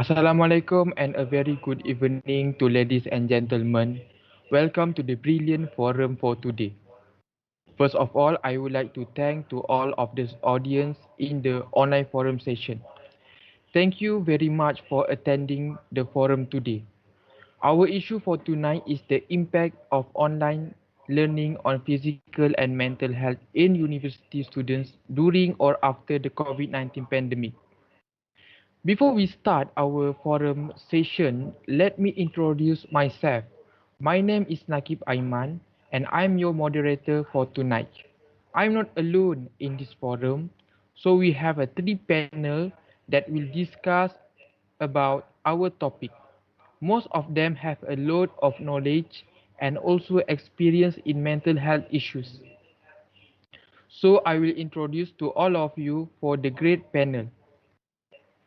Assalamualaikum and a very good evening to ladies and gentlemen. Welcome to the brilliant forum for today. First of all, I would like to thank to all of this audience in the online forum session. Thank you very much for attending the forum today. Our issue for tonight is the impact of online learning on physical and mental health in university students during or after the COVID-19 pandemic. Before we start our forum session, let me introduce myself. My name is Nakib Aiman and I'm your moderator for tonight. I'm not alone in this forum, so we have a three panel that will discuss about our topic. Most of them have a lot of knowledge and also experience in mental health issues. So I will introduce to all of you for the great panel.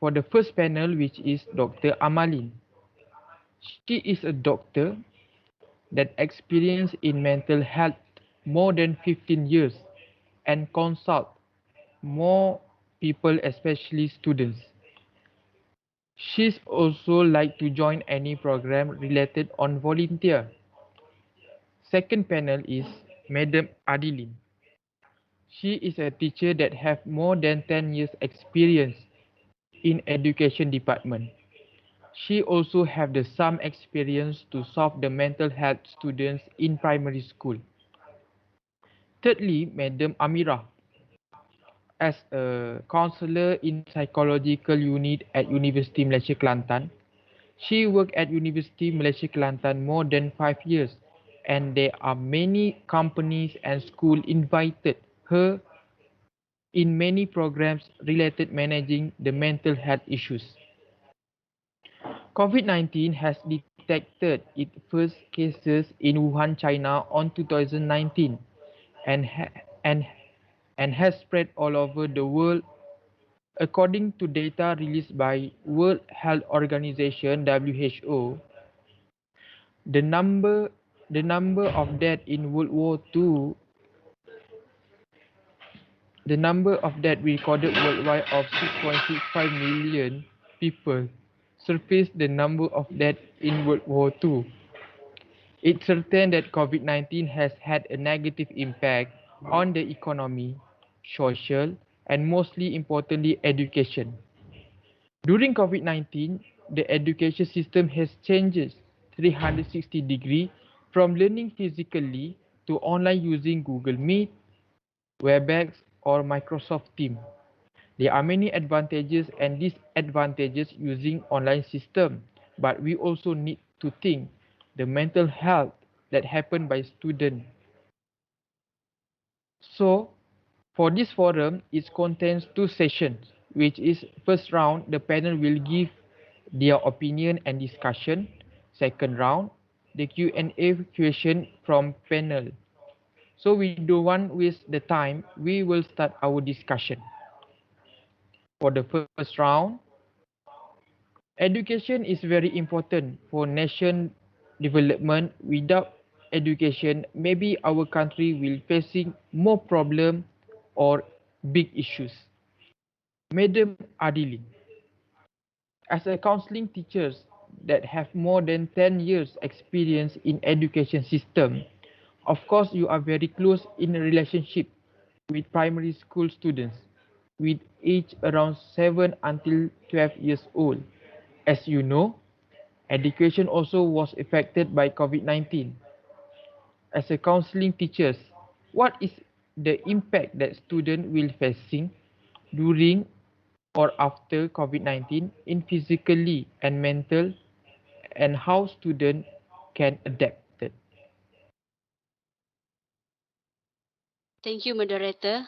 For the first panel, which is Dr. Amalin. She is a doctor that experienced in mental health more than 15 years and consult more people, especially students. She's also like to join any program related on volunteer. Second panel is Madam Adilin. She is a teacher that have more than 10 years experience in education department. She also have the some experience to solve the mental health students in primary school. Thirdly, Madam Amira, as a counselor in psychological unit at University Malaysia Kelantan. She worked at University Malaysia Kelantan more than 5 years and there are many companies and school invited her in many programs related managing the mental health issues. COVID-19 has detected its first cases in Wuhan, China on 2019 and, and, and has spread all over the world. According to data released by World Health Organization (WHO), the number the number of deaths in World War II, the number of deaths recorded worldwide of 6.65 million people surpassed the number of deaths in World War II. It's certain that COVID-19 has had a negative impact on the economy, social, and mostly importantly, education. During COVID-19, the education system has changed 360 degrees from learning physically to online using Google Meet, WebEx, or Microsoft Teams. There are many advantages and disadvantages using online system, but we also need to think the mental health that happen by students. So, for this forum, it contains two sessions, which is first round, the panel will give their opinion and discussion. Second round, the Q&A question from panel. So we don't want waste the time, we will start our discussion. For the first round, education is very important for nation development. Without education, maybe our country will facing more problem or big issues. Madam Adili, as a counseling teacher that have more than 10 years experience in education system, of course you are very close in a relationship with primary school students with age around 7 until 12 years old. As you know, education also was affected by COVID-19. As a counseling teacher, what is the impact that student will facing during or after COVID-19 in physically and mental, and how student can adapt it? Thank you, moderator.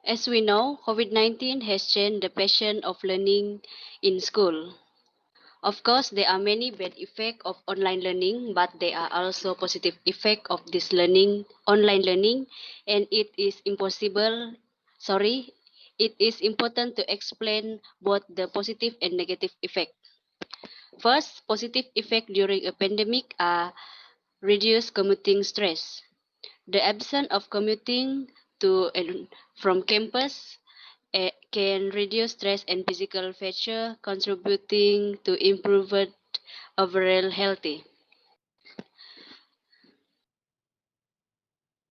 As we know, COVID-19 has changed the passion of learning in school. Of course, there are many bad effects of online learning, but there are also positive effects of this online learning, and it is important to explain both the positive and negative effect. First, positive effect during a pandemic are reduced commuting stress. The absence of commuting to and from campus can reduce stress and physical fatigue, contributing to improved overall health.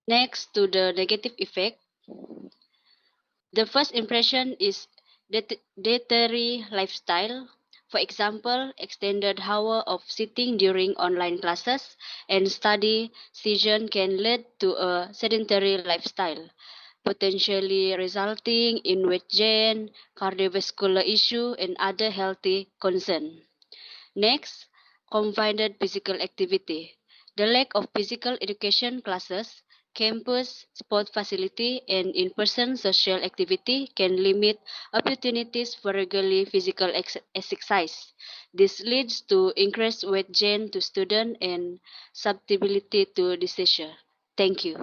Next to the negative effect, the first impression is sedentary lifestyle. For example, extended hour of sitting during online classes and study session can lead to a sedentary lifestyle, potentially resulting in weight gain, cardiovascular issue, and other healthy concerns. Next, confined physical activity. The lack of physical education classes, campus, sport facility, and in-person social activity can limit opportunities for regular physical exercise. This leads to increased weight gain to students and susceptibility to disease. Thank you.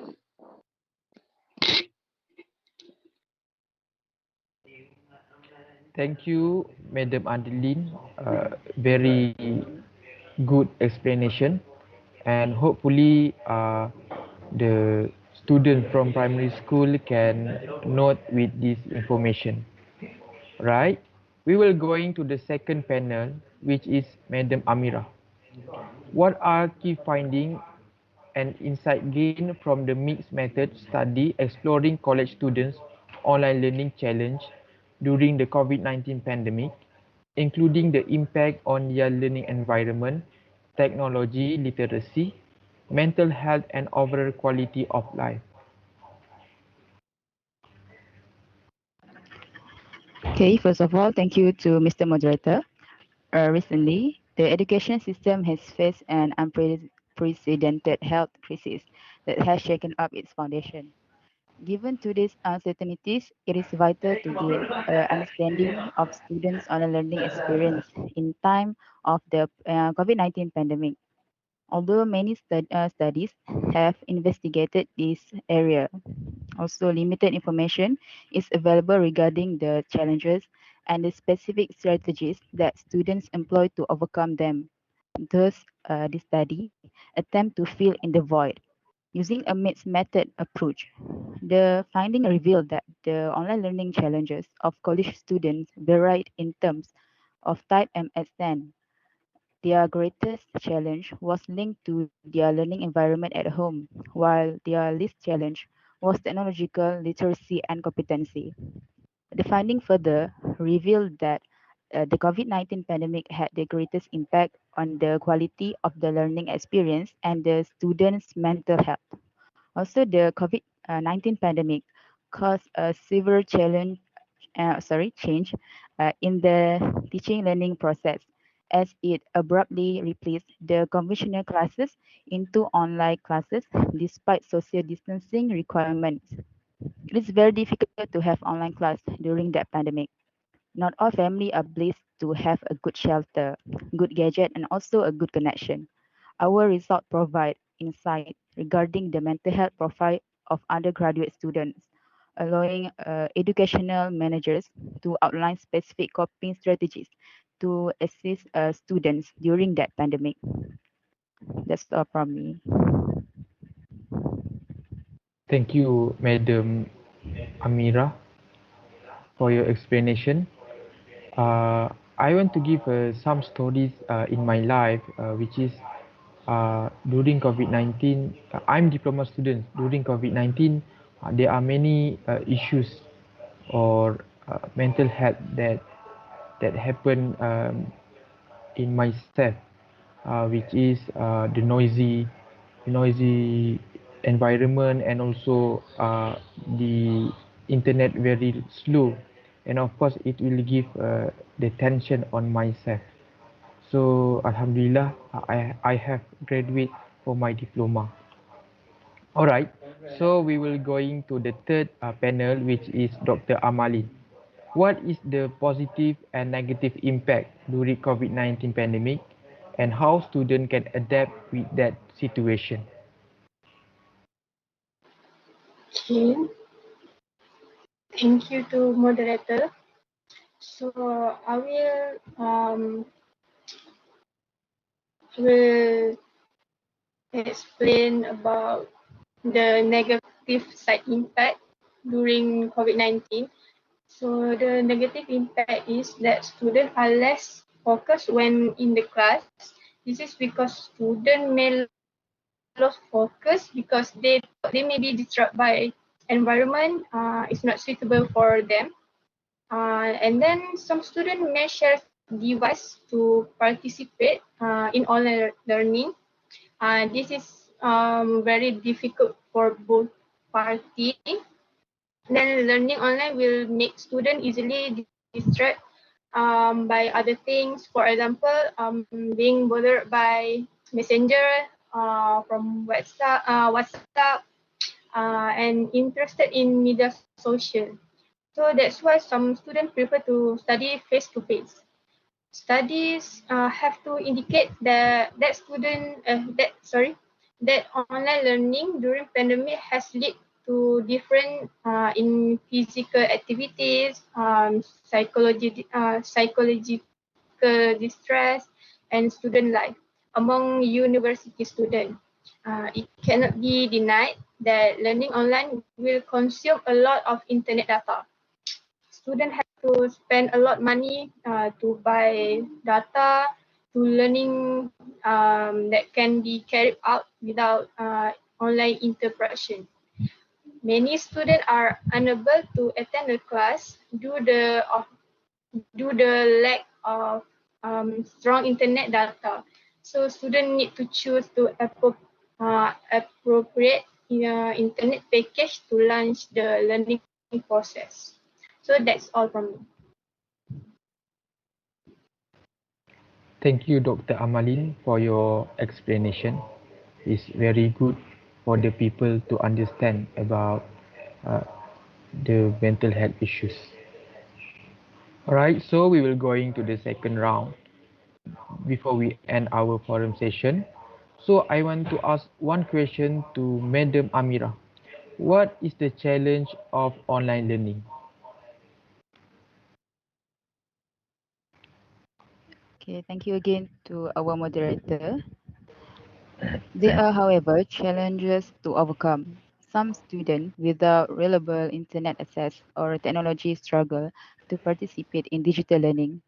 Thank you, Madam Adeline. Very good explanation, and hopefully, the student from primary school can note with this information. Right? We will going to the second panel, which is Madam Amira. What are key findings and insight gained from the mixed method study exploring college students' online learning challenge during the COVID-19 pandemic, including the impact on their learning environment, technology literacy, mental health, and overall quality of life? Okay, first of all, thank you to Mr. Moderator. Recently, the education system has faced an unprecedented health crisis that has shaken up its foundation. Given today's uncertainties, it is vital to gain an understanding of students' online learning experience in time of the COVID-19 pandemic. Although many studies have investigated this area, also limited information is available regarding the challenges and the specific strategies that students employ to overcome them. Thus, this study attempt to fill in the void using a mixed method approach. The finding revealed that the online learning challenges of college students varied in terms of type and extent. Their greatest challenge was linked to their learning environment at home, while their least challenge was technological literacy and competency. The finding further revealed that the COVID-19 pandemic had the greatest impact on the quality of the learning experience and the students' mental health. Also, the COVID-19 pandemic caused a severe change in the teaching learning process as it abruptly replaced the conventional classes into online classes despite social distancing requirements. It is very difficult to have online class during that pandemic. Not all families are blessed to have a good shelter, good gadget, and also a good connection. Our results provide insight regarding the mental health profile of undergraduate students, allowing educational managers to outline specific coping strategies to assist students during that pandemic. That's all from me. Thank you, Madam Amira, for your explanation. I want to give some stories in my life, which is during COVID-19. I'm diploma student. During COVID-19, there are many issues or mental health that happen in myself, which is the noisy environment, and also the internet very slow, and of course it will give the tension on myself. So alhamdulillah, I have graduate for my diploma. All right, so we will going to the third panel, which is Dr. Amali. What is the positive and negative impact during COVID-19 pandemic, and how students can adapt with that situation? Okay, thank you to moderator. So will explain about the negative side impact during COVID-19. So the negative impact is that students are less focused when in the class. This is because students may lose focus because they may be distracted by environment is not suitable for them. And then some students may share device to participate in online learning. This is very difficult for both parties. Then learning online will make students easily distracted by other things. For example, being bothered by messenger WhatsApp, and interested in media social. So that's why some students prefer to study face to face. Studies have to indicate that online learning during pandemic has led to different in physical activities, psychological distress, and student life among university students. It cannot be denied that learning online will consume a lot of internet data. Students have to spend a lot money to buy data to learning that can be carried out without online interaction. Many students are unable to attend the class due the lack of strong internet data. So students need to choose to appropriate internet package to launch the learning process. So that's all from me. Thank you, Dr. Amalin, for your explanation. It's very good for the people to understand about uh, the mental health issues. Alright, so we will going to the second round before we end our forum session. So I want to ask one question to Madam Amira. What is the challenge of online learning? Okay, thank you again to our moderator. There are, however, challenges to overcome. Some students without reliable internet access or technology struggle to participate in digital learning,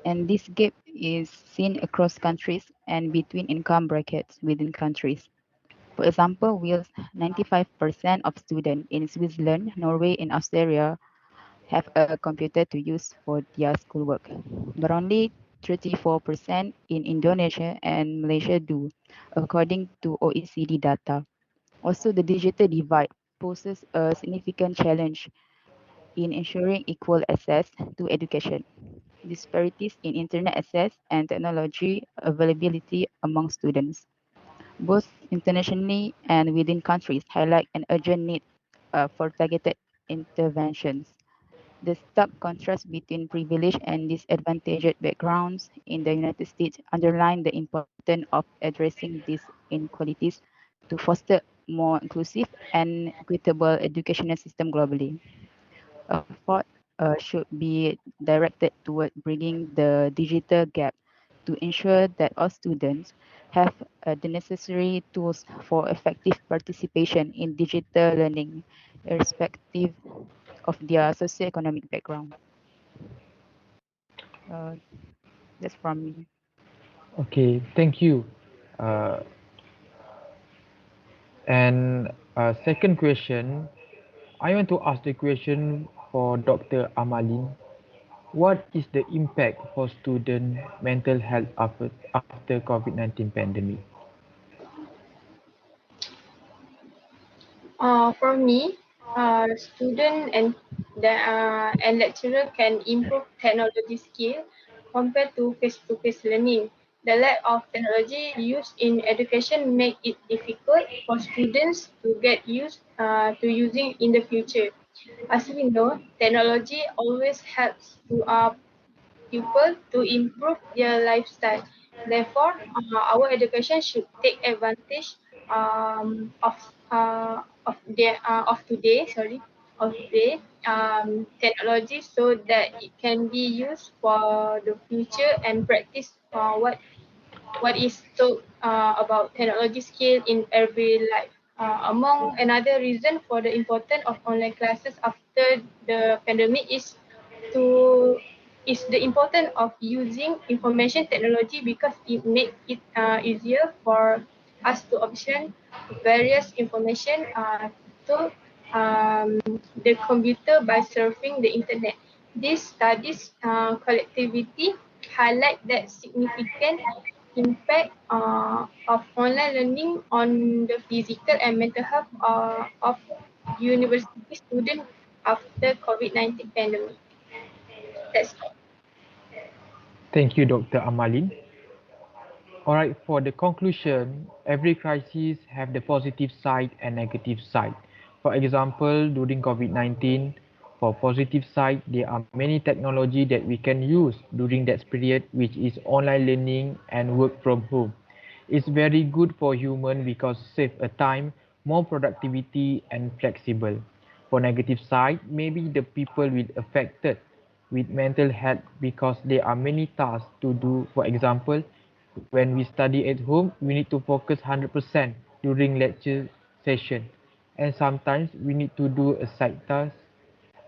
and this gap is seen across countries and between income brackets within countries. For example, whilst 95% of students in Switzerland, Norway, and Australia have a computer to use for their schoolwork, but only 34% in Indonesia and Malaysia do, according to OECD data. Also, the digital divide poses a significant challenge in ensuring equal access to education. Disparities in internet access and technology availability among students, both internationally and within countries, highlight an urgent need for targeted interventions. The stark contrast between privileged and disadvantaged backgrounds in the United States underline the importance of addressing these inequalities to foster more inclusive and equitable educational system globally. Effort should be directed toward bringing the digital gap to ensure that all students have the necessary tools for effective participation in digital learning, irrespective of their socioeconomic background. Uh, that's from me. Okay, thank you. Uh, and second question, I want to ask the question for Dr. Amalin. What is the impact for student mental health after COVID-19 pandemic? For me, student and lecturer can improve technology skill compared to face-to-face learning. The lack of technology used in education make it difficult for students to get used to using in the future. As we know, technology always helps to people to improve their lifestyle. Therefore, our education should take advantage of today, of today technology so that it can be used for the future and practice what is taught about technology skill in every life. Among another reason for the importance of online classes after after the pandemic to is the importance of using information technology because it makes it easier for us to obtain various information to the computer by surfing the internet. These studies collectivity highlight that significant impact of online learning on the physical and mental health of university students after COVID-19 pandemic. That's all. Thank you, Dr. Amalin. Alright, for the conclusion, every crisis have the positive side and negative side. For example, during COVID-19, for positive side, there are many technology that we can use during that period, which is online learning and work from home. It's very good for human because save a time, more productivity and flexible. For negative side, maybe the people will affected with mental health because there are many tasks to do. For example, when we study at home, we need to focus 100% during lecture session. And sometimes we need to do a side task,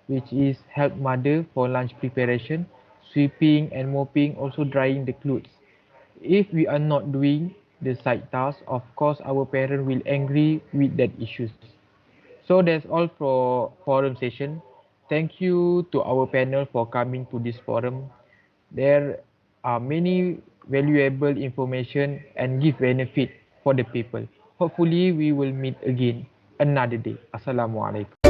which is help mother for lunch preparation, sweeping and mopping, also drying the clothes. If we are not doing the side task, of course our parent will angry with that issues. So that's all for forum session. Thank you to our panel for coming to this forum. There are many valuable information and give benefit for the people. Hopefully we will meet again another day. Assalamualaikum.